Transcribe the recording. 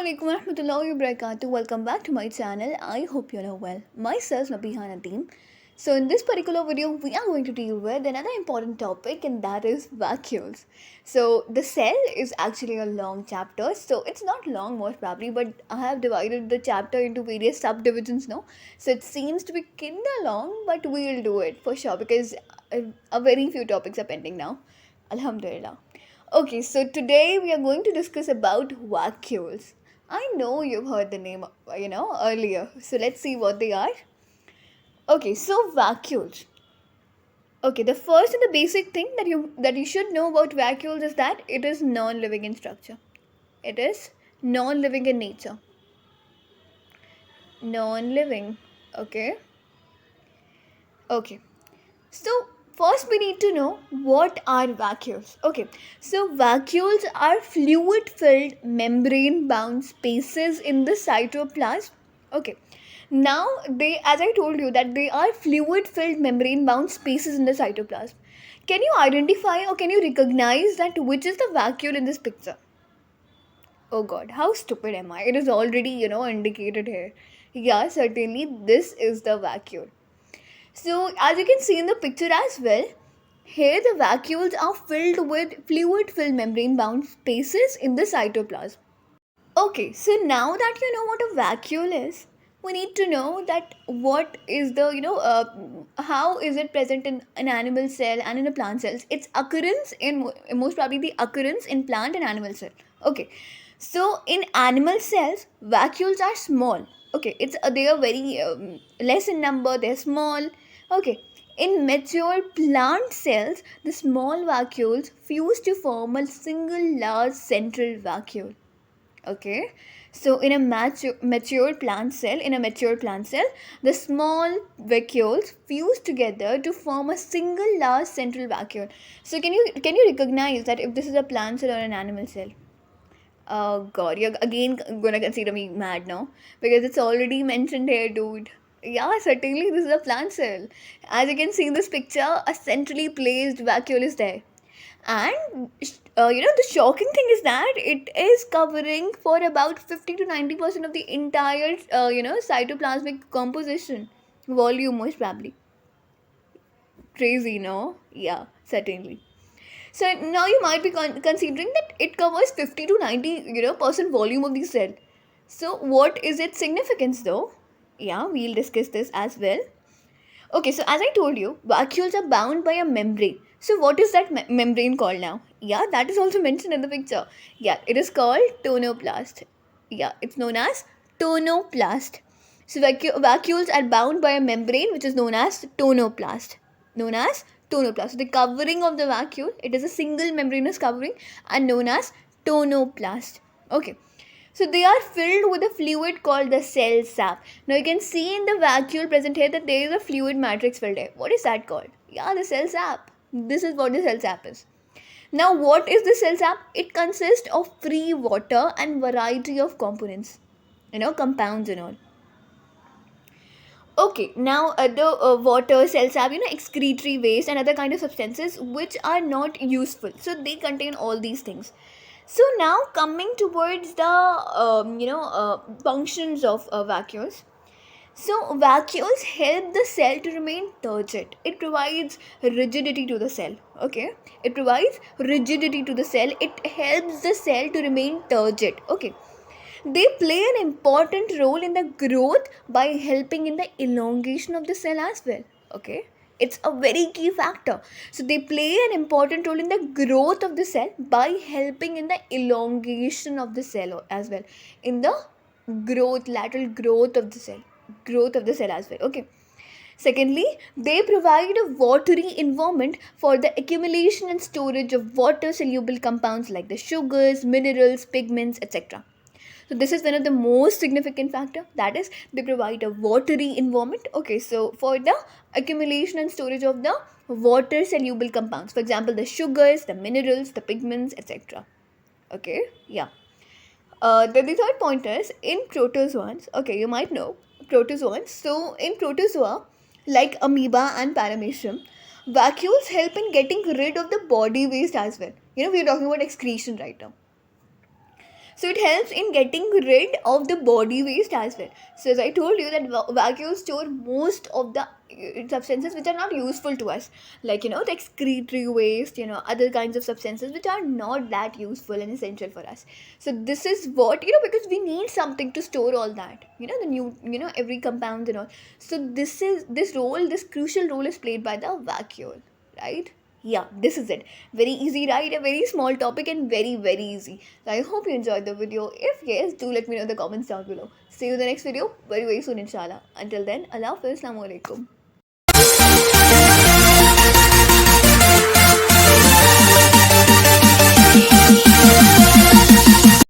Assalamualaikum warahmatullahi wabarakatuh. Welcome back to my channel. I hope you know well. Myself Nabiha Nadeem. So in this particular video, we are going to deal with another important topic, and that is vacuoles. So the cell is actually a long chapter. So it's not long most probably, but I have divided the chapter into various subdivisions now. So it seems to be kinda long, but we'll do it for sure because a very few topics are pending now. Alhamdulillah. Okay, so today we are going to discuss about vacuoles. I know you've heard the name, earlier. So let's see what they are. Okay, so vacuoles. Okay, the first and the basic thing that you should know about vacuoles is that it is non-living in structure. It is non-living in nature. Non-living. Okay. Okay. So first we need to know what are vacuoles. Okay, so vacuoles are fluid filled membrane bound spaces in the cytoplasm. Okay, now they, as I told you, that they are fluid filled membrane bound spaces in the cytoplasm. Can you identify or can you recognize that which is the vacuole in this picture? Oh god, how stupid am I? It is already, indicated here. Yeah, certainly this is the vacuole. So as you can see in the picture as well, here the vacuoles are filled with fluid filled membrane bound spaces in the cytoplasm. Okay, so now that you know what a vacuole is, we need to know that what is the, how is it present in an animal cell and in a plant cells. Its occurrence in, most probably the occurrence in plant and animal cell. Okay, so in animal cells, vacuoles are small. Okay, they are very less in number, they're small. Okay, in mature plant cells, the small vacuoles fuse to form a single large central vacuole. Okay, so in a mature plant cell, the small vacuoles fuse together to form a single large central vacuole. So can you recognize that if this is a plant cell or an animal cell? Oh god, you're again gonna consider me mad now because it's already mentioned here, dude. Yeah, certainly this is a plant cell. As you can see in this picture, a centrally placed vacuole is there. And the shocking thing is that it is covering for about 50 to 90% of the entire cytoplasmic composition volume, most probably. Crazy, no? Yeah, certainly. So now you might be considering that it covers 50 to 90 percent volume of the cell. So what is its significance though? Yeah, we'll discuss this as well. Okay, so as I told you, vacuoles are bound by a membrane. So what is that membrane called now? Yeah, that is also mentioned in the picture. Yeah, it is called tonoplast. Yeah, it's known as tonoplast. So vacuoles are bound by a membrane which is known as tonoplast. Known as tonoplast. So the covering of the vacuole, it is a single membranous covering and known as tonoplast. Okay. So they are filled with a fluid called the cell sap. Now you can see in the vacuole present here that there is a fluid matrix filled here. What is that called? Yeah, the cell sap. This is what the cell sap is. Now what is the cell sap? It consists of free water and variety of components. Compounds and all. Okay, now the water, cell sap, excretory waste and other kind of substances which are not useful. So they contain all these things. So now coming towards the functions of vacuoles. So vacuoles help the cell to remain turgid. It provides rigidity to the cell. Okay, it provides rigidity to the cell. It helps the cell to remain turgid. Okay, they play an important role in the growth by helping in the elongation of the cell as well. Okay, it's a very key factor. So they play an important role in the growth of the cell by helping in the elongation of the cell as well, in the lateral growth of the cell as well. Okay, secondly, they provide a watery environment for the accumulation and storage of water soluble compounds like the sugars, minerals, pigments, etc. So this is one of the most significant factor, that is they provide a watery environment. Okay, so for the accumulation and storage of the water soluble compounds, for example the sugars, the minerals, the pigments, etc. Okay, yeah. The third point is in protozoans. Okay, you might know protozoans. So in protozoa like amoeba and paramecium, vacuoles help in getting rid of the body waste as well. We are talking about excretion right now. So it helps in getting rid of the body waste as well. So as I told you that vacuoles store most of the substances which are not useful to us, like the excretory waste, other kinds of substances which are not that useful and essential for us. So this is what, because we need something to store all that, the new, every compound and all. So this crucial role is played by the vacuole, right? Yeah, this is it. Very easy, right? A very small topic and very, very easy. So I hope you enjoyed the video. If yes, do let me know in the comments down below. See you in the next video very, very soon, inshallah. Until then, Allah Hafiz, Assalamu Alaikum.